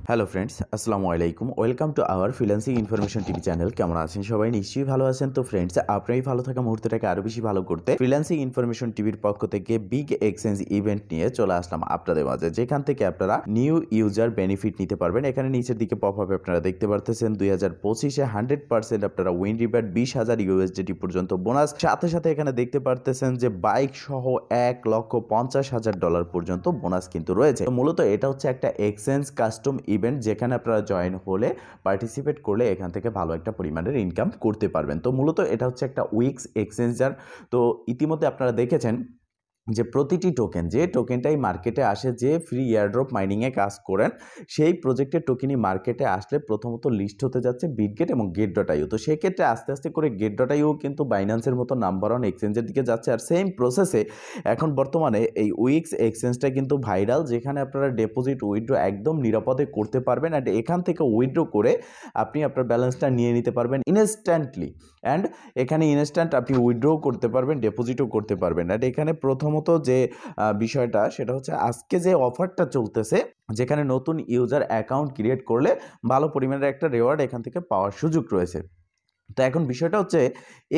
Hello friends, আসসালামু আলাইকুম। Welcome to our freelancing information TV channel. কেমন আছেন সবাই? নিশ্চয়ই ভালো আছেন। তো ফ্রেন্ডস, আপনারই ভালো থাকা মুহূর্তটাকে আরও বেশি ভালো করতে ফ্রিল্যান্সিং ইনফরমেশন টিভির পক্ষ থেকে বিগ এক্সচেঞ্জ ইভেন্ট নিয়ে চলে আসলাম আপনাদের মাঝে, যেখান থেকে আপনারা নিউ ইউজার বেনিফিট নিতে পারবেন। এখানে নিচের দিকে পপ আপে আপনারা দেখতে পারতেছেন 2025-এ 100% আপনারা উইন রিব্যাট 20,000 ইউএসডিটি পর্যন্ত বোনাস, সাথে সাথে এখানে দেখতে পারতেছেন যে বাইক সহ $1,50,000 পর্যন্ত বোনাস কিন্তু রয়েছে। তো মূলত এটা হচ্ছে একটা এক্সচেঞ্জ কাস্টম ইভেন্ট, যেখানে আপনারা জয়েন হলে পার্টিসিপেট করলে এখান থেকে ভালো একটা পরিমাণের ইনকাম করতে পারবেন। তো মূলত এটা হচ্ছে একটা উইক্স এক্সচেঞ্জার। তো ইতিমধ্যে আপনারা দেখেছেন যে প্রতিটি টোকেন, যে টোকেনটাই মার্কেটে আসে, যে ফ্রি এয়ারড্রপ মাইনিংয়ে কাজ করেন, সেই প্রজেক্টের টোকেনই মার্কেটে আসলে প্রথমত লিস্ট হতে যাচ্ছে বিটগেট এবং গেট.আইও। তো সেক্ষেত্রে আস্তে আস্তে করে গেট.আইও কিন্তু বাইন্যান্সের মতো নাম্বার ওয়ান এক্সচেঞ্জের দিকে যাচ্ছে। আর সেম প্রসেসে এখন বর্তমানে এই উইক্স এক্সচেঞ্জটা কিন্তু ভাইরাল, যেখানে আপনারা ডিপোজিট উইথড্র একদম নিরাপদে করতে পারবেন। অ্যান্ড এখান থেকে উইথড্র করে আপনি আপনার ব্যালেন্সটা নিয়ে নিতে পারবেন ইনস্ট্যান্টলি। অ্যান্ড এখানে ইনস্ট্যান্ট আপনি উইথড্রও করতে পারবেন, ডিপোজিটও করতে পারবেন। অ্যান্ড এখানে প্রথমত যে বিষয়টা, সেটা হচ্ছে আজকে যে অফারটা চলতেছে, যেখানে নতুন ইউজার অ্যাকাউন্ট ক্রিয়েট করলে ভালো পরিমাণের একটা রিওয়ার্ড এখান থেকে পাওয়ার সুযোগ রয়েছে। তো এখন বিষয়টা হচ্ছে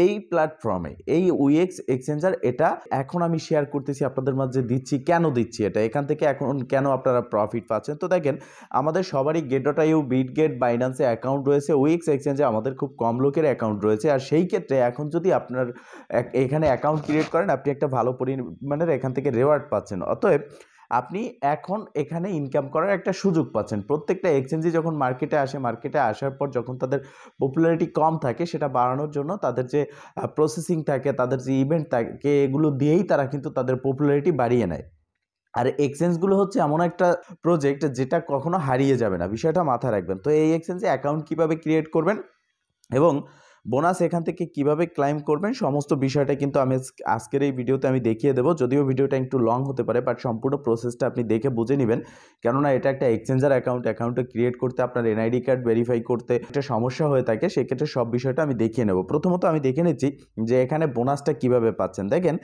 এই প্ল্যাটফর্মে এই উইএক্স এক্সচেঞ্জার, এটা এখন আমি শেয়ার করতেছি আপনাদের মাঝে, দিচ্ছি কেন দিচ্ছি এটা, এখান থেকে এখন কেন আপনারা প্রফিট পাচ্ছেন। তো দেখেন, আমাদের সবারই গেট.আইও, বিটগেট, বাইন্যান্সে অ্যাকাউন্ট রয়েছে। উইএক্স এক্সচেঞ্জে আমাদের খুব কম লোকের অ্যাকাউন্ট রয়েছে। আর সেই ক্ষেত্রে এখন যদি আপনার এখানে অ্যাকাউন্ট ক্রিয়েট করেন, আপনি একটা ভালো পরিমাণের এখান থেকে রিওয়ার্ড পাচ্ছেন। অতএব আপনি এখন এখানে ইনকাম করার একটা সুযোগ পাচ্ছেন। প্রত্যেকটা এক্সচেঞ্জে যখন মার্কেটে আসে, মার্কেটে আসার পর যখন তাদের পপুলারিটি কম থাকে, সেটা বাড়ানোর জন্য তাদের যে প্রসেসিং থাকে, তাদের যে ইভেন্ট থাকে, এগুলো দিয়েই তারা কিন্তু তাদের পপুলারিটি বাড়িয়ে নেয়। আর এক্সচেঞ্জগুলো হচ্ছে এমন একটা প্রজেক্ট যেটা কখনো হারিয়ে যাবে না, বিষয়টা মাথায় রাখবেন। তো এই এক্সচেঞ্জে অ্যাকাউন্ট কীভাবে ক্রিয়েট করবেন এবং বোনাস এখান থেকে কিভাবে ক্লাইম করবেন, সমস্ত বিষয়টা কিন্তু আমি আজকের এই ভিডিওতে আমি দেখিয়ে দেবো। যদিও ভিডিওটা একটু লং হতে পারে, বাট সম্পূর্ণ প্রসেসটা আপনি দেখে বুঝে নেবেন। কেননা এটা একটা এক্সচেঞ্জার অ্যাকাউন্টটা ক্রিয়েট করতে আপনার এনআইডি কার্ড ভেরিফাই করতে একটা সমস্যা হয়ে থাকে, সেক্ষেত্রে সব বিষয়টা আমি দেখিয়ে নেব। প্রথমত আমি দেখে নিচ্ছি যে এখানে বোনাসটা কিভাবে পাচ্ছেন। দেখেন,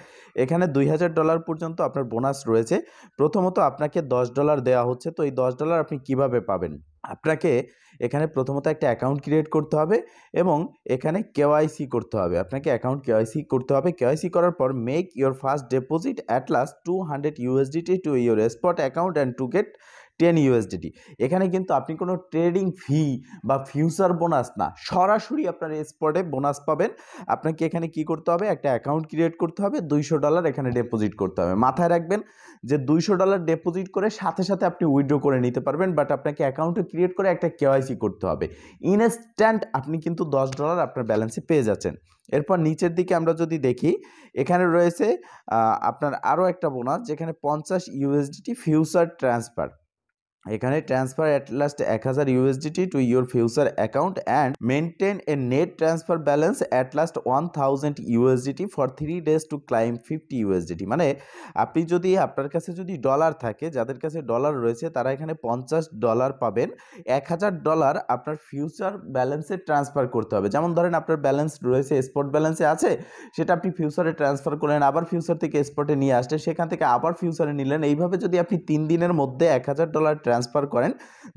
এখানে $2,000 পর্যন্ত আপনার বোনাস রয়েছে। প্রথমত আপনাকে $10 দেওয়া হচ্ছে। তো এই $10 আপনি কিভাবে পাবেন? আপনাকে এখানে প্রথমত একটা অ্যাকাউন্ট ক্রিয়েট করতে হবে এবং এখানে কেওয়াইসি করতে হবে। আপনাকে অ্যাকাউন্ট কেওয়াইসি করতে হবে। কেওয়াইসি করার পর make your first deposit at last $200 to your spot account and to get $10। এখানে কিন্তু আপনি কোনো ট্রেডিং ফি বা ফিউচার বোনাস না, সরাসরি আপনার স্পটে বোনাস পাবেন। আপনাকে এখানে কি করতে হবে? একটা অ্যাকাউন্ট ক্রিয়েট করতে হবে, $200 এখানে ডিপোজিট করতে হবে। মাথায় রাখবেন যে $200 ডিপোজিট করে সাথে সাথে আপনি উইথড্র করে নিতে পারবেন, বাট আপনাকে অ্যাকাউন্টে ক্রিয়েট করে একটা কেওয়াইসি করতে হবে। ইনস্ট্যান্ট আপনি কিন্তু $10 আপনার ব্যালেন্সে পেয়ে যাচ্ছেন। এরপর নিচের দিকে আমরা যদি দেখি, এখানে রয়েছে আপনার আরও একটা বোনাস, যেখানে $50 ফিউচার ট্রান্সফার। এখানে transfer at last $1,000 to your future account and maintain a net transfer balance at last $1,000 ফর 3 days টু ক্লাইম $50। মানে আপনি যদি, আপনার কাছে যদি ডলার থাকে, যাদের কাছে ডলার রয়েছে তারা এখানে $50 পাবেন। $1,000 আপনার ফিউচার ব্যালেন্সে ট্রান্সফার করতে হবে। যেমন ধরেন আপনার ব্যালেন্স রয়েছে, স্পট ব্যালেন্সে আছে, সেটা আপনি ফিউচারে ট্রান্সফার করলেন, আবার ফিউচার থেকে স্পটে নিয়ে আসলেন, সেখান থেকে আবার ফিউচারে নিলেন। এইভাবে যদি আপনি 3 দিনের মধ্যে $1,000 ট্রান্সফার করেন,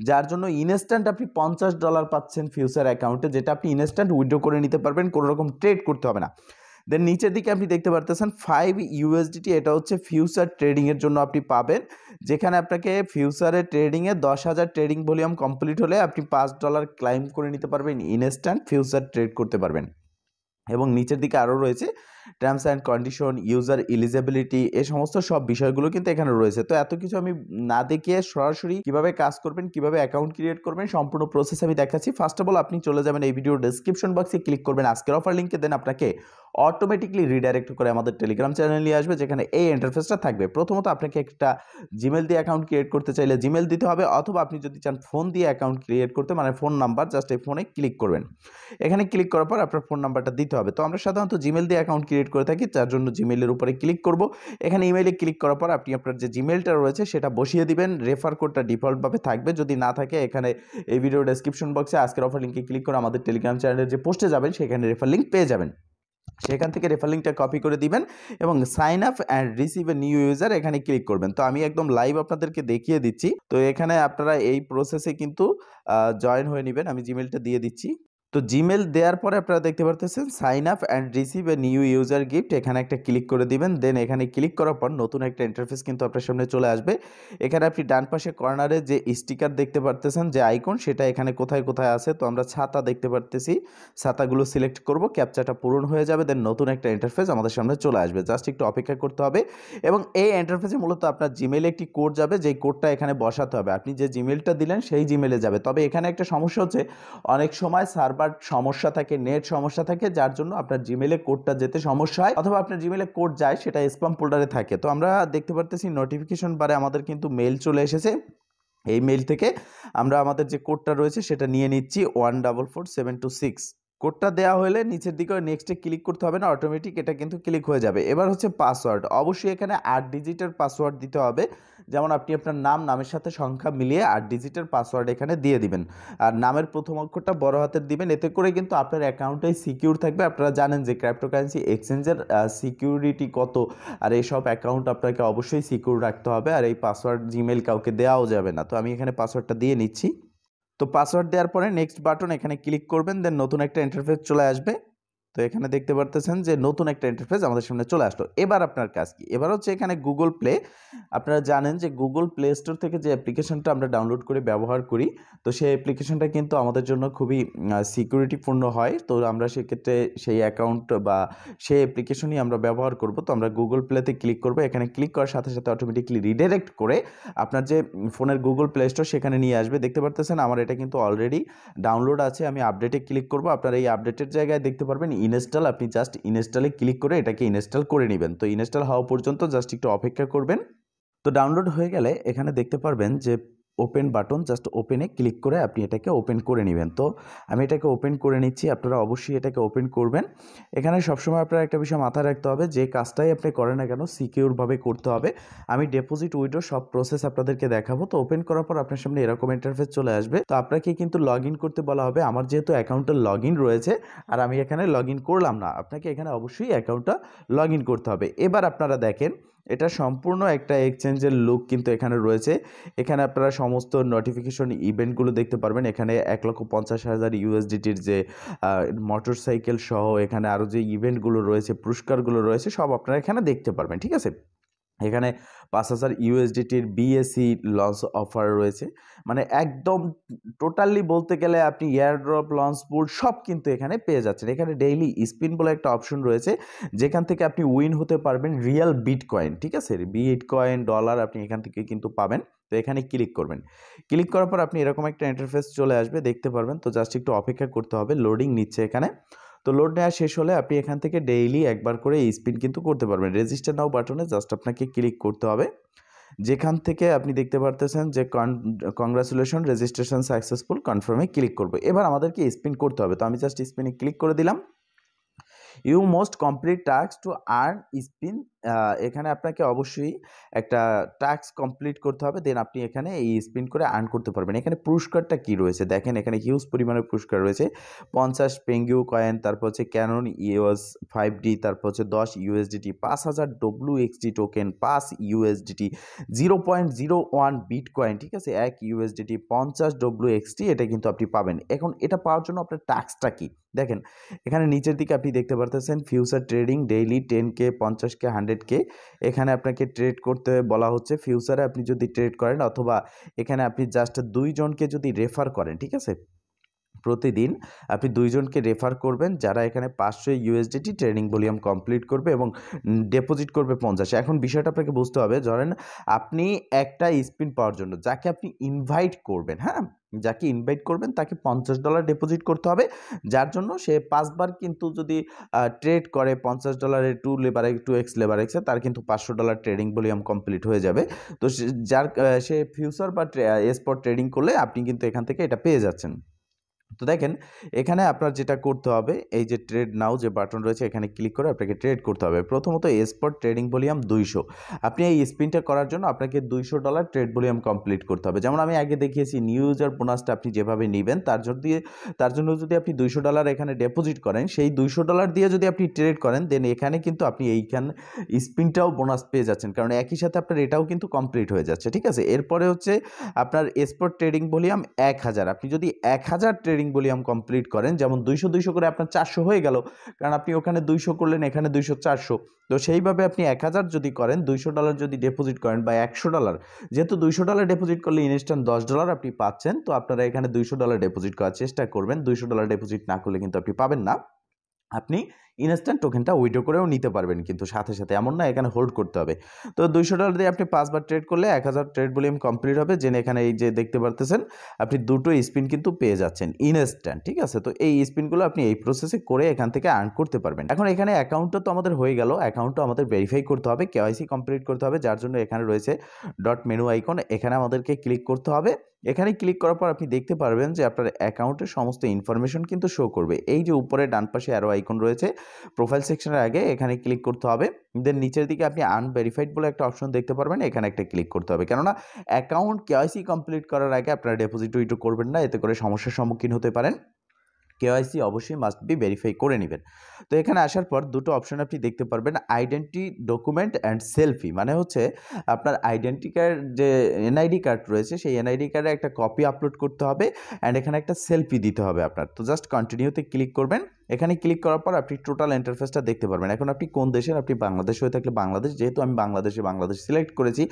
যার জন্য ইনস্ট্যান্ট আপনি $50 পাচ্ছেন ফিউচার অ্যাকাউন্টে, যেটা আপনি ইনস্ট্যান্ট উইথড্র করে নিতে পারবেন, কোনো রকম ট্রেড করতে হবে না। দেন নিচের দিকে আপনি দেখতে পারতেছেন $5, এটা হচ্ছে ফিউচার ট্রেডিংয়ের জন্য আপনি পাবেন, যেখানে আপনাকে ফিউচারে ট্রেডিংয়ে 10,000 ট্রেডিং ভলিউম কমপ্লিট হলে আপনি $5 ক্লাইম করে নিতে পারবেন, ইনস্ট্যান্ট ফিউচার ট্রেড করতে পারবেন। এবং নিচের দিকে আরও রয়েছে terms and condition, user eligibility, এই সমস্ত সব বিষয়গুলো কিন্তু এখানে রয়েছে। তো এত কিছু আমি না দেখিয়ে সরাসরি কিভাবে কাজ করবেন, কিভাবে অ্যাকাউন্ট ক্রিয়েট করবেন, সম্পূর্ণ প্রসেস আমি দেখাচ্ছি। ফার্স্ট অফ অল আপনি চলে যাবেন এই ভিডিওর ডেসক্রিপশন বক্সে, ক্লিক করবেন আজকের অফার লিঙ্কে, দেন আপনাকে অটোমেটিকলি রিডাইরেক্ট করে আমাদের টেলিগ্রাম চ্যানেলে নিয়ে আসবে, যেখানে এই ইন্টারফেসটা থাকবে। প্রথমত আপনাকে একটা জিমেল দিয়ে অ্যাকাউন্ট ক্রিয়েট করতে চাইলে জিমেল দিতে হবে, অথবা আপনি যদি চান ফোন দিয়ে অ্যাকাউন্ট ক্রিয়েট করতে, মানে ফোন নাম্বার, জাস্ট এই ফোনে ক্লিক করবেন। এখানে ক্লিক করার পর আপনার ফোন নাম্বারটা দিতে হবে। তো আমরা সাধারণত জিমেল দিয়ে অ্যাকাউন্ট ক্রিয়েট করে থাকি, যার জন্য জিমেলের উপরে ক্লিক করব। এখানে ইমেইলে ক্লিক করার পর আপনি আপনার যে জিমেলটা রয়েছে সেটা বসিয়ে দিবেন। রেফার কোডটা ডিফল্টভাবে থাকবে, যদি না থাকে এখানে এই ভিডিওর ডেসক্রিপশন বক্সে আজকের অফার লিঙ্কে ক্লিক করে আমাদের টেলিগ্রাম চ্যানেলের যে পোস্টে যাবেন সেখানে রেফার লিঙ্ক পেয়ে যাবেন। সেখান থেকে রেফার লিঙ্কটা কপি করে দিবেন এবং sign up and receive a new user এখানে ক্লিক করবেন। তো আমি একদম লাইভ আপনাদেরকে দেখিয়ে দিচ্ছি। তো এখানে আপনারা এই প্রসেসে কিন্তু জয়েন হয়ে নেবেন। আমি জিমেলটা দিয়ে দিচ্ছি। তো জিমেল দেওয়ার পরে আপনারা দেখতে পারতেছেন sign up and receive a new user gift, এখানে একটা ক্লিক করে দিবেন। দেন এখানে ক্লিক করার পর নতুন একটা ইন্টারফেস কিন্তু আপনার সামনে চলে আসবে। এখানে আপনি ডান পাশে কর্নারে যে স্টিকার দেখতে পারতেছেন, যে আইকন, সেটা এখানে কোথায় কোথায় আছে। তো আমরা ছাতা দেখতে পারতেছি, ছাতাগুলো সিলেক্ট করব, ক্যাপচাটা পূরণ হয়ে যাবে। দেন নতুন একটা ইন্টারফেস আমাদের সামনে চলে আসবে। জাস্ট একটু অপেক্ষা করতে হবে এবং এই ইন্টারফেসে মূলত আপনার জিমেলে একটি কোড যাবে, যেই কোডটা এখানে বসাতে হবে। আপনি যে জিমেলটা দিলেন সেই জিমেলে যাবে। তবে এখানে একটা সমস্যা হচ্ছে, অনেক সময় সার্ভার সমস্যা থাকে, নেট সমস্যা থাকে, যার জন্য আপনার জিমেলে কোডটা যেতে সমস্যা হয়, অথবা আপনার জিমেলে কোড যায় সেটা স্প্যাম ফোল্ডারে থাকে। তো আমরা দেখতে পারতেছি নোটিফিকেশন বারে আমাদের কিন্তু মেল চলে এসেছে। এই মেল থেকে আমরা আমাদের যে কোডটা রয়েছে সেটা নিয়ে নিচ্ছি 144726। কোডটা দেওয়া হলে নিচের দিকে নেক্সটে ক্লিক করতে হবে না, অটোমেটিক এটা কিন্তু ক্লিক হয়ে যাবে। এবার হচ্ছে পাসওয়ার্ড, অবশ্যই এখানে 8 ডিজিটের পাসওয়ার্ড দিতে হবে। যেমন আপনি আপনার নামের সাথে সংখ্যা মিলিয়ে 8 ডিজিটের পাসওয়ার্ড এখানে দিয়ে দিবেন। আর নামের প্রথম অক্ষরটা বড় হাতের দিবেন, এতে করে কিন্তু আপনার অ্যাকাউন্টটাই সিকিউর থাকবে। আপনারা জানেন যে ক্রিপ্টোকারেন্সি এক্সচেঞ্জের সিকিউরিটি কত, আর এইসব অ্যাকাউন্ট আপনাকে অবশ্যই সিকিউর রাখতে হবে। আর এই পাসওয়ার্ড জিমেল কাউকে দেওয়াও যাবে না। তো আমি এখানে পাসওয়ার্ডটা দিয়ে নিচ্ছি। তো পাসওয়ার্ড দেওয়ার পরে নেক্সট বাটন এখানে ক্লিক করবেন, দেন নতুন একটা ইন্টারফেস চলে আসবে। তো এখানে দেখতে পারতেছেন যে নতুন একটা ইন্টারফেস আমাদের সামনে চলে আসলো। এবার আপনার কাজ কি? এবার হচ্ছে এখানে গুগল প্লে। আপনারা জানেন যে গুগল প্লে স্টোর থেকে যে অ্যাপ্লিকেশনটা আমরা ডাউনলোড করে ব্যবহার করি, তো সেই অ্যাপ্লিকেশনটা কিন্তু আমাদের জন্য খুবই সিকিউরিটিপূর্ণ হয়। তো আমরা সেক্ষেত্রে সেই অ্যাকাউন্ট বা সেই অ্যাপ্লিকেশনই আমরা ব্যবহার করব। তো আমরা গুগল প্লেতে ক্লিক করব। এখানে ক্লিক করার সাথে সাথে অটোমেটিকলি রিডাইরেক্ট করে আপনার যে ফোনের গুগল প্লে স্টোর সেখানে নিয়ে আসবে। দেখতে পারতেছেন আমার এটা কিন্তু অলরেডি ডাউনলোড আছে। আমি আপডেটে ক্লিক করব। আপনারা এই আপডেটের জায়গায় দেখতে পারবেন ইনস্টল, আপনি জাস্ট ইনস্টলে ক্লিক করে এটাকে ইনস্টল করে নেবেন। তো ইনস্টল হওয়া পর্যন্ত জাস্ট একটু অপেক্ষা করবেন। তো ডাউনলোড হয়ে গেলে এখানে দেখতে পারবেন যে ওপেন বাটন, জাস্ট ওপেনে ক্লিক করে আপনি এটাকে ওপেন করে নেবেন। তো আমি এটাকে ওপেন করে নিচ্ছি, আপনারা অবশ্যই এটাকে ওপেন করবেন। এখানে সবসময় আপনারা একটা বিষয় মাথায় রাখতে হবে, যে কাজটাই আপনি করেন না কেন সিকিউরভাবে করতে হবে। আমি ডিপোজিট উইথড্র সব প্রসেস আপনাদেরকে দেখাবো। তো ওপেন করার পর আপনার সামনে এরকম ইন্টারফেস চলে আসবে। তো আপনাকে কিন্তু লগ ইন করতে বলা হবে। আমার যেহেতু অ্যাকাউন্টটা লগ ইন রয়েছে আর আমি এখানে লগ ইন করলাম না, আপনাকে এখানে অবশ্যই অ্যাকাউন্টটা লগ ইন করতে হবে। এবার আপনারা দেখেন এটা সম্পূর্ণ একটা এক্সচেঞ্জের লুক কিন্তু এখানে রয়েছে। এখানে আপনারা সমস্ত নোটিফিকেশন ইভেন্টগুলো দেখতে পারবেন। এখানে 1,50,000 ইউএসডিটির যে মোটরসাইকেল সহ এখানে আরও যে ইভেন্টগুলো রয়েছে, পুরস্কারগুলো রয়েছে, সব আপনারা এখানে দেখতে পারবেন। ঠিক আছে, এখানে 5,000 ইউএসডিটির বিএসসি লঞ্চ অফার রয়েছে। মানে একদম টোটালি বলতে গেলে আপনি এয়ারড্রপ, লঞ্চ পুল সব কিন্তু এখানে পেয়ে যাচ্ছেন। এখানে ডেইলি স্পিন বলে একটা অপশন রয়েছে, যেখান থেকে আপনি উইন হতে পারবেন রিয়েল বিটকয়েন। ঠিক আছে, বিটকয়েন, ডলার আপনি এখান থেকে কিন্তু পাবেন। তো এখানে ক্লিক করবেন। ক্লিক করার পর আপনি এরকম একটা ইন্টারফেস চলে আসবে, দেখতে পারবেন। তো জাস্ট একটু অপেক্ষা করতে হবে, লোডিং নিচ্ছে এখানে। তো লোড নেওয়া শেষ হলে আপনি এখান থেকে ডেইলি একবার করে স্পিন কিন্তু করতে পারবেন। রেজিস্টার নাও বাটনে জাস্ট আপনাকে ক্লিক করতে হবে, যেখান থেকে আপনি দেখতে পারতেছেন যে কংগ্রাচুলেশন, রেজিস্ট্রেশন সাকসেসফুল, কনফার্মে ক্লিক করবো। এবার আমাদেরকে স্পিন করতে হবে। তো আমি জাস্ট স্পিনে ক্লিক করে দিলাম। You most complete task to earn spin. এখানে আপনাকে অবশ্যই একটা টাস্ক কমপ্লিট করতে হবে, দেন আপনি এখানে এই স্পিন করে আর্ন করতে পারবেন। এখানে পুরস্কারটা কি রয়েছে দেখেন, এখানে হিউজ পরিমাণের পুরস্কার রয়েছে। 50 পেঙ্গিউ কয়েন, তারপর হচ্ছে ক্যানন ইউএস 5D, তারপর হচ্ছে 10 USDT, 5,000 WXD token, 5 USDT, 0.01 bitcoin. ঠিক আছে, 1 ইউএসডিটি, 50 WXD, এটা কিন্তু আপনি পাবেন। এখন এটা পাওয়ার জন্য আপনার টাস্কটা কি দেখেন, এখানে নিচের দিকে আপনি দেখতে পারতেছেন future trading, daily 10K, 50K, 100K। এখানে আপনাকে ট্রেড করতে বলা হচ্ছে। ফিউচারে আপনি যদি ট্রেড করেন, অথবা এখানে আপনি জাস্ট 2 জনকে যদি রেফার করেন, ঠিক আছে, প্রতিদিন আপনি 2 জনকে রেফার করবেন, যারা এখানে 500 ইউএসডিটি ট্রেডিং ভলিউম কমপ্লিট করবে এবং ডিপোজিট করবে 50। এখন বিষয়টা আপনাকে বুঝতে হবে, ধরেন আপনি একটা স্পিন পাওয়ার জন্য যাকে আপনি ইনভাইট করবেন, হ্যাঁ, যাকে ইনভাইট করবেন তাকে $50 ডিপোজিট করতে হবে, যার জন্য সে 5 বার কিন্তু যদি ট্রেড করে $50 2x লেভারেক্সে, তার কিন্তু $500 ট্রেডিং ভলিউম কমপ্লিট হয়ে যাবে। তো সে ফিউচার বা স্পট ট্রেডিং করলে আপনি কিন্তু এখান থেকে এটা পেয়ে যাচ্ছেন। তো দেখেন এখানে আপনার যেটা করতে হবে এই যে ট্রেড নাও যে বাটন রয়েছে এখানে ক্লিক করে আপনাকে ট্রেড করতে হবে। প্রথমত স্পট ট্রেডিং ভলিউম 200। আপনি এই স্পিনটা করার জন্য আপনাকে $200 ট্রেড ভলিউম কমপ্লিট করতে হবে। যেমন আমি আগে দেখিয়েছি নিউ ইউজার বোনাসটা আপনি যেভাবে নেবেন তার জন্য যদি আপনি $200 এখানে ডিপোজিট করেন, সেই $200 দিয়ে যদি আপনি ট্রেড করেন দেন এখানে কিন্তু আপনি এইখানে স্পিনটাও বোনাস পেয়ে যাচ্ছেন, কারণ একই সাথে আপনার এটাও কিন্তু কমপ্লিট হয়ে যাচ্ছে। ঠিক আছে, এরপরে হচ্ছে আপনার স্পট ট্রেডিং ভলিউম 1000। আপনি যদি 1000 ট্রেডিং ভলিউম কমপ্লিট করেন, যেমন 200 করে আপনার 400 হয়ে গেল, কারণ আপনি ওখানে 200 করলেন এখানে 200 400। তো সেইভাবে আপনি 1000 যদি করেন, $200 যদি ডিপোজিট করেন বা $100, যেহেতু $200 ডিপোজিট করলে ইনস্ট্যান্ট $10 আপনি পাচ্ছেন, তো আপনারা এখানে $200 ডিপোজিট করার চেষ্টা করবেন। $200 ডিপোজিট না করলে কিন্তু আপনি পাবেন না। আপনি ইনস্ট্যান্ট টোকেনটা উইথড্র করেও নিতে পারবেন, কিন্তু সাথে সাথে এমন না এখানে হোল্ড করতে হবে। তো $200 দিয়ে আপনি 5 বার ট্রেড করলে 1000 ট্রেড ভলিউম কমপ্লিট হবে। যেন এখানে এই যে দেখতে পারতেছেন আপনি দুটো স্পিন কিন্তু পেয়ে যাচ্ছেন ইনস্ট্যান্ট। ঠিক আছে, তো এই স্পিনগুলো আপনি এই প্রসেসে করে এখান থেকে আর্ন করতে পারবেন। এখন এখানে অ্যাকাউন্টটা তো আমাদের হয়ে গেল, অ্যাকাউন্টটা আমাদের ভেরিফাই করতে হবে, কেওয়াইসি কমপ্লিট করতে হবে, যার জন্য এখানে রয়েছে ডট মেনু আইকন, এখানে আমাদেরকে ক্লিক করতে হবে। এখানে ক্লিক করার পর আপনি দেখতে পারবেন যে আপনার অ্যাকাউন্টের সমস্ত ইনফরমেশন কিন্তু শো করবে। এই যে উপরে ডান পাশে অ্যারো আইকন রয়েছে প্রোফাইল সেকশনের আগে, এখানে ক্লিক করতে হবে। দেন নিচের দিকে আপনি আনভেরিফাইড বলে একটা অপশন দেখতে পারবেন, এখানে একটা ক্লিক করতে হবে, কেননা অ্যাকাউন্ট কেওয়াইসি কমপ্লিট করার আগে আপনারা ডিপোজিট উইথড্র করবেন না, এতে করে সমস্যার সম্মুখীন হতে পারেন। কেওয়াইসি অবশ্যই মাস্ট বি ভেরিফাই করে নেবেন। তো এখানে আসার পর দুটো অপশন আপনি দেখতে পারবেন, আইডেন্টি ডকুমেন্ট অ্যান্ড সেলফি। মানে হচ্ছে আপনার আইডেন্টি কার্ড যে এনআইডি কার্ড রয়েছে সেই এনআইডি কার্ডে একটা কপি আপলোড করতে হবে অ্যান্ড এখানে একটা সেলফি দিতে হবে আপনার। তো জাস্ট কন্টিনিউতে ক্লিক করবেন। এখানে ক্লিক করার পর আপনি টোটাল ইন্টারফেসটা দেখতে পারবেন। এখন আপনি কোন দেশের, আপনি বাংলাদেশ হয়ে থাকলে বাংলাদেশ, যেহেতু আমি বাংলাদেশ সিলেক্ট করেছি।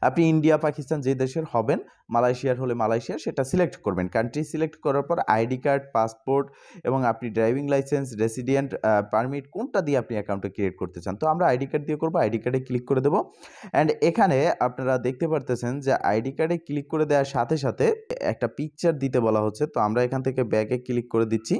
আপনি ইন্ডিয়া পাকিস্তান যে দেশের হবেন, মালয়েশিয়ার হলে মালয়েশিয়া সেটা সিলেক্ট করবেন। কান্ট্রি সিলেক্ট করার পর আইডি কার্ড, পাসপোর্ট এবং আপনি ড্রাইভিং লাইসেন্স, রেসিডেন্ট পারমিট কোনটা দিয়ে আপনি অ্যাকাউন্টটা ক্রিয়েট করতে চান। তো আমরা আইডি কার্ড দিয়ে করবো, আইডি কার্ডে ক্লিক করে দেবো। অ্যান্ড এখানে আপনারা দেখতে পারতেছেন যে আইডি কার্ডে ক্লিক করে দেওয়ার সাথে সাথে একটা পিকচার দিতে বলা হচ্ছে। তো আমরা এখান থেকে ব্যাকে ক্লিক করে দিচ্ছি।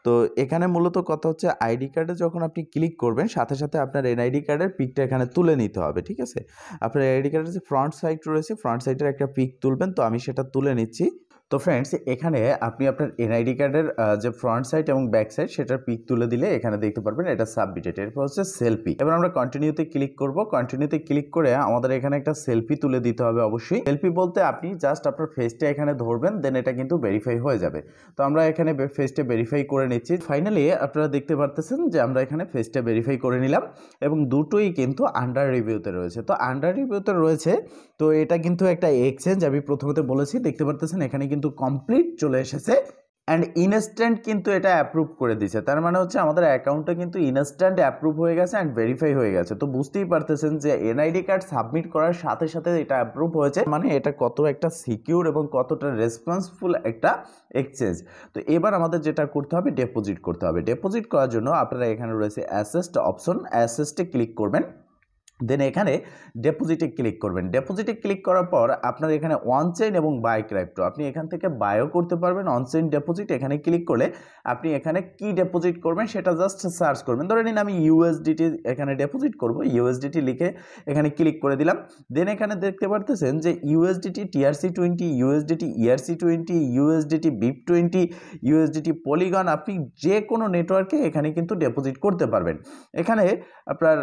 তো এখানে মূলত কথা হচ্ছে আইডি কার্ডে যখন আপনি ক্লিক করবেন সাথে সাথে আপনার এনআইডি কার্ডের পিকটা এখানে তুলে নিতে হবে। ঠিক আছে, আপনার আইডি কার্ডের যে ফ্রন্ট সাইড রয়েছে, ফ্রন্ট সাইডের একটা পিক তুলবেন। তো আমি সেটা তুলে নিচ্ছি। তো ফ্রেন্ডস, এখানে আপনি আপনার এনআইডি কার্ডের যে ফ্রন্ট সাইড এবং ব্যাক সাইড সেটার পিক তুলে দিলে এখানে দেখতে পারবেন এটা সাবমিটেড। এরপর হচ্ছে সেলফি। এবার আমরা কন্টিনিউতে ক্লিক করব। কন্টিনিউতে ক্লিক করে আমাদের এখানে একটা সেলফি তুলে দিতে হবে অবশ্যই। সেলফি বলতে আপনি জাস্ট আপনার ফেসটা এখানে ধরবেন, দেন এটা কিন্তু ভেরিফাই হয়ে যাবে। তো আমরা এখানে ফেসটা ভেরিফাই করে নিচ্ছি। ফাইনালি আপনারা দেখতে পারতেছেন যে আমরা এখানে ফেসটা ভেরিফাই করে নিলাম এবং দুটোই কিন্তু আন্ডার রিভিউতে রয়েছে। তো আন্ডার রিভিউতে রয়েছে, তো এটা কিন্তু একটা এক্সচেঞ্জ, আমি প্রথমতে বলেছি। দেখতে পারতেছেন এখানে কিন্তু কমপ্লিট চলে এসেছে অ্যান্ড ইনস্ট্যান্ট কিন্তু এটা অ্যাপ্রুভ করে দিয়েছে। তার মানে হচ্ছে আমাদের অ্যাকাউন্টটা কিন্তু ইনস্ট্যান্ট অ্যাপ্রুভ হয়ে গেছে অ্যান্ড ভেরিফাই হয়ে গেছে। তো বুঝতেই পারতেছেন যে এনআইডি কার্ড সাবমিট করার সাথে সাথে এটা অ্যাপ্রুভ হয়েছে, মানে এটা কত একটা সিকিউর এবং কতটা রেসপন্সিবল একটা এক্সচেঞ্জ। তো এবার আমাদের যেটা করতে হবে, ডিপোজিট করতে হবে। ডিপোজিট করার জন্য আপনারা এখানে রয়েছে অ্যাসেস্ট অপশন, অ্যাসেস্টে ক্লিক করবেন। দেন এখানে ডিপোজিটে ক্লিক করবেন। ডিপোজিটে ক্লিক করার পর আপনার এখানে অন চেইন এবং বাই ক্রিপ্টো, আপনি এখান থেকে বাইও করতে পারবেন। অন চেইন ডিপোজিট এখানে ক্লিক করলে আপনি এখানে কি ডিপোজিট করবেন সেটা জাস্ট সার্চ করবেন। ধরে নিন আমি ইউএসডিটি এখানে ডিপোজিট করব, ইউএসডিটি লিখে এখানে ক্লিক করে দিলাম। দেন এখানে দেখতে পারতেছেন যে USDT TRC20, USDT ERC20, USDT BIP20, USDT polygon, আপনি যে কোনো নেটওয়ার্কে এখানে কিন্তু ডিপোজিট করতে পারবেন। এখানে আপনার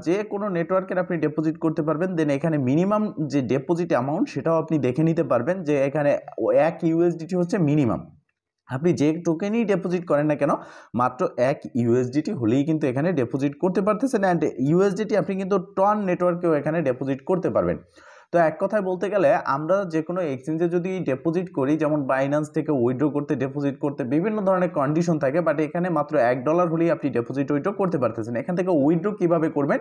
যে কোনো নেটওয়ার্কের আপনি ডিপোজিট করতে পারবেন। দেন এখানে মিনিমাম যে ডিপোজিট অ্যামাউন্ট সেটাও আপনি দেখে নিতে পারবেন যে এখানে 1 ইউএসডিটি হচ্ছে মিনিমাম। আপনি যে টোকেনই ডিপোজিট করেন না কেন মাত্র 1 ইউএসডিটি হলেই কিন্তু এখানে ডিপোজিট করতে পারতেছেন। অ্যান্ড ইউএসডিটি আপনি কিন্তু টন নেটওয়ার্কেও এখানে ডিপোজিট করতে পারবেন। তো এক কথায় বলতে গেলে আমরা যে কোনো এক্সচেঞ্জে যদি ডিপোজিট করি, যেমন বাইন্যান্স থেকে উইথড্র করতে, ডিপোজিট করতে বিভিন্ন ধরনের কন্ডিশন থাকে, বাট এখানে মাত্র $1 হলেই আপনি ডিপোজিট উইথড্র করতে পারতেছেন। এখান থেকে উইথড্র কীভাবে করবেন,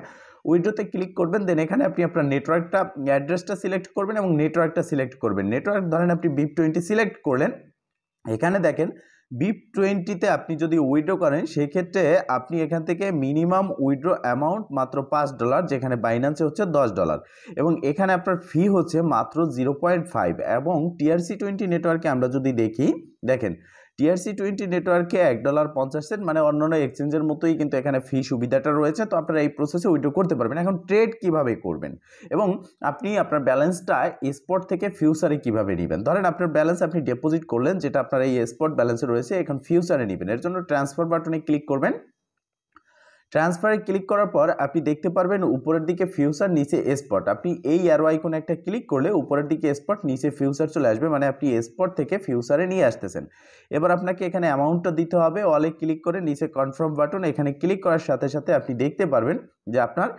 উইথড্রোতে ক্লিক করবেন। দেন এখানে আপনি আপনার নেটওয়ার্কটা, অ্যাড্রেসটা সিলেক্ট করবেন এবং নেটওয়ার্কটা সিলেক্ট করবেন। নেটওয়ার্ক ধরেন আপনি BIP20 সিলেক্ট করলেন। এখানে দেখেন BIP20তে আপনি যদি উইথড্র করেন সেক্ষেত্রে আপনি এখান থেকে মিনিমাম উইথড্র অ্যামাউন্ট মাত্র $5, যেখানে বাইন্যান্সে হচ্ছে $10 এবং এখানে আপনার ফি হচ্ছে মাত্র 0.5। এবং TRC20 নেটওয়ার্কে আমরা যদি দেখি, দেখেন TRC20 নেটওয়ার্কে $1.50 মানে অন্যান্য এক্সচেঞ্জের মতোই কিন্তু এখানে ফি সুবিধাটা রয়েছে। তো আপনারা এই প্রসেসে উইথড্র করতে পারবেন। এখন ট্রেড কিভাবে করবেন এবং আপনি আপনার ব্যালেন্সটা স্পট থেকে ফিউচারে কিভাবে নেবেন। ধরেন আপনার ব্যালেন্স আপনি ডিপোজিট করলেন, যেটা আপনার এই স্পট ব্যালেন্সে রয়েছে, এখন ফিউচারে নেবেন। এর জন্য ট্রান্সফার বাটনে ক্লিক করবেন। ট্রান্সফারে ক্লিক করার পর আপনি দেখতে পারবেন উপরের দিকে ফিউচার, নিচে স্পট। আপনি এই অ্যারো আইকনে একটা ক্লিক করলে উপরের দিকে স্পট, নিচে ফিউচার চলে আসবে, মানে আপনি স্পট থেকে ফিউচারে নিয়ে আসতেছেন। এবার আপনাকে এখানে অ্যামাউন্টটা দিতে হবে। অলে ক্লিক করে নিচে কনফার্ম বাটন, এখানে ক্লিক করার সাথে সাথে আপনি দেখতে পারবেন যে আপনার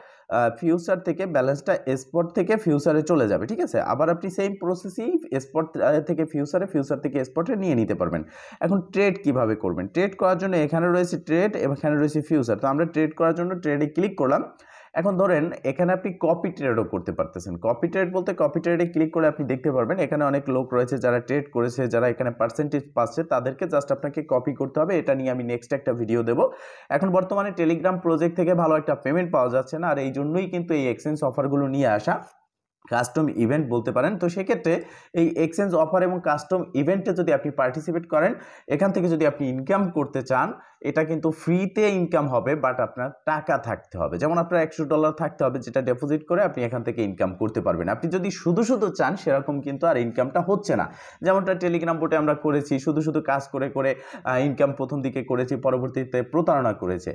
ফিউচার থেকে ব্যালেন্সটা স্পট থেকে ফিউচারে চলে যাবে। ঠিক আছে, আবার আপনি সেম প্রসেসেই স্পট থেকে ফিউচারে, ফিউচার থেকে স্পটে নিয়ে নিতে পারবেন। এখন ট্রেড কিভাবে করবেন? ট্রেড করার জন্য এখানে রয়েছে ট্রেড, এখানে রয়েছে ফিউচার। তো আমরা ট্রেড করার জন্য ট্রেডে ক্লিক করলাম। এখন ধরেন এখানে আপনি কপি ট্রেডও করতে পারতেছেন। কপি ট্রেড বলতে কপি ট্রেডে ক্লিক করে আপনি দেখতে পারবেন এখানে অনেক লোক রয়েছে যারা ট্রেড করেছে, যারা এখানে পার্সেন্টেজ পাচ্ছে, তাদেরকে জাস্ট আপনাকে কপি করতে হবে। এটা নিয়ে আমি নেক্সট একটা ভিডিও দেবো। এখন বর্তমানে টেলিগ্রাম প্রজেক্ট থেকে ভালো একটা পেমেন্ট পাওয়া যাচ্ছে না, আর এই জন্যই কিন্তু এই এক্সচেঞ্জ অফারগুলো নিয়ে আসা, কাস্টম ইভেন্ট বলতে পারেন। তো সেক্ষেত্রে এই এক্সচেঞ্জ অফার এবং কাস্টম ইভেন্টে যদি আপনি পার্টিসিপেট করেন, এখান থেকে যদি আপনি ইনকাম করতে চান, এটা কিন্তু ফ্রিতে ইনকাম হবে, বাট আপনার টাকা থাকতে হবে। যেমন আপনার $100 থাকতে হবে, যেটা ডিপোজিট করে আপনি এখান থেকে ইনকাম করতে পারবেন। আপনি যদি শুধু শুধু চান, সেরকম কিন্তু আর ইনকামটা হচ্ছে না। যেমনটা টেলিগ্রাম বোটে আমরা করেছি, শুধু শুধু কাজ করে করে ইনকাম প্রথম দিকে করেছি, পরবর্তীতে প্রতারণা করেছে।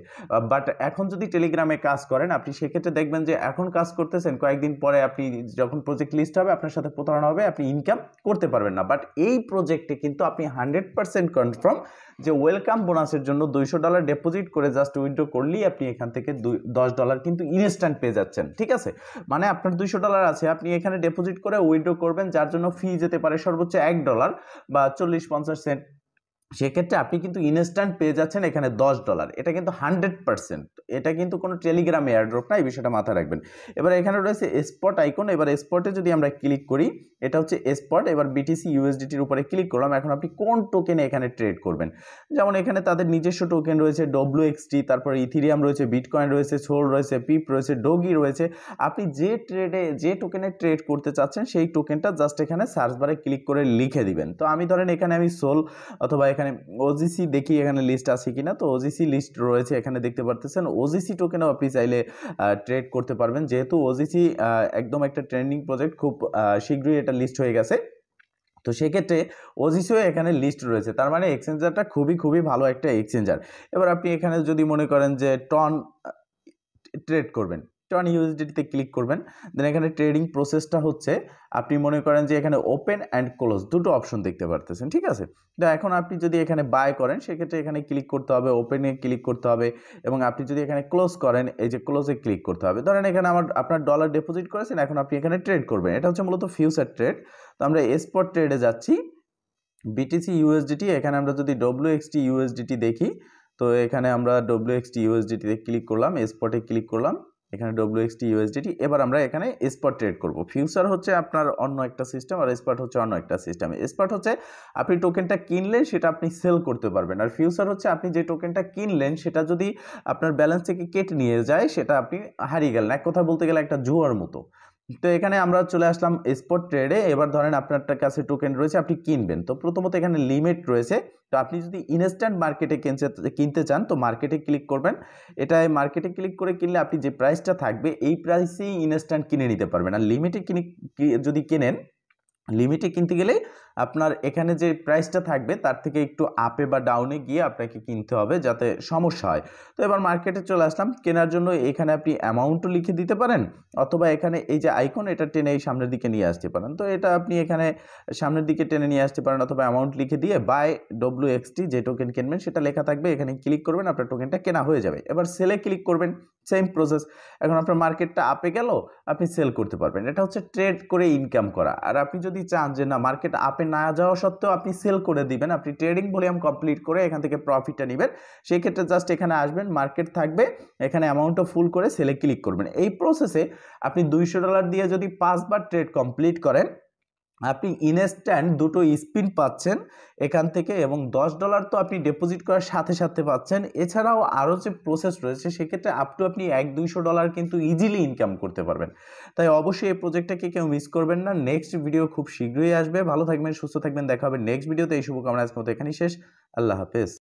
বাট এখন যদি টেলিগ্রামে কাজ করেন আপনি, সেক্ষেত্রে দেখবেন যে এখন কাজ করতেছেন, কয়েকদিন পরে আপনি যখন প্রজেক্ট লিস্ট হবে আপনার সাথে প্রতারণা হবে, আপনি ইনকাম করতে পারবেন না। বাট এই প্রজেক্টে কিন্তু আপনি 100% কনফার্ম যে ওয়েলকাম বোনাসের জন্য $200 ডিপোজিট করে জাস্ট উইথড্র করলেই আপনি এখান থেকে $10 কিন্তু ইনস্ট্যান্ট পেয়ে যাচ্ছেন। ঠিক আছে, মানে আপনার $200 আছে, আপনি এখানে ডিপোজিট করে উইথড্র করবেন, যার জন্য ফি যেতে পারে সর্বোচ্চ $1 বা 40-50 সেন্ট। সেক্ষেত্রে আপনি কিন্তু ইনস্ট্যান্ট পেয়ে যাচ্ছেন এখানে $10। এটা কিন্তু 100%, এটা কিন্তু কোনো টেলিগ্রাম এয়ারড্রপ না, এই বিষয়টা মাথায় রাখবেন। এবার এখানে রয়েছে স্পট আইকন। এবার স্পটে যদি আমরা ক্লিক করি, এটা হচ্ছে স্পট। এবার BTC USDTর উপরে ক্লিক করলাম। এখন আপনি কোন টোকেনে এখানে ট্রেড করবেন, যেমন এখানে তাদের নিজস্ব টোকেন রয়েছে WXT, তারপরে ইথিরিয়াম রয়েছে, বিটকয়েন রয়েছে, সোল রয়েছে, পিপ রয়েছে, ডোগি রয়েছে। আপনি যে টোকেনে ট্রেড করতে চাচ্ছেন সেই টোকেনটা জাস্ট এখানে সার্চ বারে ক্লিক করে লিখে দিবেন। তো আমি ধরেন এখানে আমি সোল অথবা এখানে OGC দেখি এখানে লিস্ট আছে কিনা। তো OGC লিস্ট রয়েছে, এখানে দেখতে পারতেছেন। OGC টোকেনও আপনি চাইলে ট্রেড করতে পারবেন, যেহেতু OGC একদম একটা ট্রেন্ডিং প্রজেক্ট, খুব শীঘ্রই এটা লিস্ট হয়ে গেছে। তো সেক্ষেত্রে OGCও এখানে লিস্ট রয়েছে, তার মানে এক্সচেঞ্জারটা খুবই ভালো একটা এক্সচেঞ্জার। এবার আপনি এখানে যদি মনে করেন যে টন ট্রেড করবেন, টন USDT ক্লিক করবেন। দেন এখানে ট্রেডিং প্রসেসটা হচ্ছে, আপনি মনে করেন যে এখানে ওপেন অ্যান্ড ক্লোজ দুটো অপশন দেখতে পারতেছেন। ঠিক আছে, তো এখন আপনি যদি এখানে বাই করেন, সেক্ষেত্রে এখানে ক্লিক করতে হবে, ওপেনে ক্লিক করতে হবে, এবং আপনি যদি এখানে ক্লোজ করেন, এই যে ক্লোজে ক্লিক করতে হবে। ধরেন এখানে আপনার ডলার ডিপোজিট করেছেন, এখন আপনি এখানে ট্রেড করবেন। এটা হচ্ছে মূলত ফিউচার ট্রেড। তো আমরা স্পট ট্রেডে যাচ্ছি। BTC USDT, এখানে আমরা যদি WXT USDT দেখি, তো এখানে আমরা WXT USDT তে ক্লিক করলাম, স্পটে ক্লিক করলাম, এখানে WXT USDT। এবার আমরা এখানে স্পট ট্রেড করব। ফিউচার হচ্ছে আপনার অন্য একটা সিস্টেম, আর স্পট হচ্ছে অন্য একটা সিস্টেম। স্পট হচ্ছে আপনি টোকেনটা কিনলেন, সেটা আপনি সেল করতে পারবেন, আর ফিউচার হচ্ছে আপনি যে টোকেনটা কিনলেন সেটা যদি আপনার ব্যালেন্স থেকে কেটে নিয়ে যায়, সেটা আপনি হারিয়ে গেলেন। এক কথা বলতে গেলে একটা জুয়ার মতো। তো এখানে আমরা চলে আসলাম স্পট ট্রেডে। এবার ধরেন আপনার কাছে টোকেন রয়েছে, আপনি কিনবেন। তো প্রথমত এখানে লিমিট রয়েছে। তো আপনি যদি ইনস্ট্যান্ট মার্কেটে কিনতে চান, তো মার্কেটে ক্লিক করবেন। এটাই মার্কেটে ক্লিক করে কিনলে আপনি যে প্রাইসটা থাকবে এই প্রাইসেই ইনস্ট্যান্ট কিনে নিতে পারবেন। আর লিমিটে যদি কেনেন, লিমিটে কিনতে গেলে আপনার এখানে যে প্রাইসটা থাকবে তার থেকে একটু আপে বা ডাউনে গিয়ে আপনাকে কিনতে হবে, যাতে সমস্যা হয়। তো এবার মার্কেটে চলে আসলাম। কেনার জন্য এখানে আপনি অ্যামাউন্টও লিখে দিতে পারেন, অথবা এখানে এই যে আইকন, এটা টেনে এই সামনের দিকে নিয়ে আসতে পারেন। তো এটা আপনি এখানে সামনের দিকে টেনে নিয়ে আসতে পারেন, অথবা অ্যামাউন্ট লিখে দিয়ে বাই WXT যে টোকেন কিনবেন সেটা লেখা থাকবে, এখানে ক্লিক করবেন, আপনার টোকেনটা কেনা হয়ে যাবে। এবার সেলে ক্লিক করবেন, সেম প্রসেস। এখন আপনার মার্কেটটা আপে গেল, আপনি সেল করতে পারবেন। এটা হচ্ছে ট্রেড করে ইনকাম করা। আর আপনি যদি চান যে না, মার্কেট আপে না যাওয়া সত্ত্বেও আপনি সেল করে দিবেন, আপনি ট্রেডিং ভলিউম কমপ্লিট করে এখান থেকে প্রফিটটা নেবেন, সেই ক্ষেত্রে জাস্ট এখানে আসবেন, মার্কেট থাকবে, এখানে অ্যামাউন্টটা ফুল করে সেলে ক্লিক করবেন। এই প্রসেসে আপনি $200 দিয়ে যদি 5 বার ট্রেড কমপ্লিট করেন, আপনি ইনস্ট্যান্ট দুটো স্পিন পাচ্ছেন এখান থেকে, এবং $10 তো আপনি ডিপোজিট করার সাথে সাথে পাচ্ছেন। এছাড়াও আরও যে প্রসেস রয়েছে সেক্ষেত্রে আপ টু আপনি $100-200 কিন্তু ইজিলি ইনকাম করতে পারবেন। তাই অবশ্যই এই প্রজেক্টটাকে কেউ মিস করবেন না। নেক্সট ভিডিও খুব শীঘ্রই আসবে। ভালো থাকবেন, সুস্থ থাকবেন, দেখা হবে নেক্সট ভিডিওতে। এই শুভকামনা আজকের মতো এখানেই শেষ। আল্লাহ হাফেজ।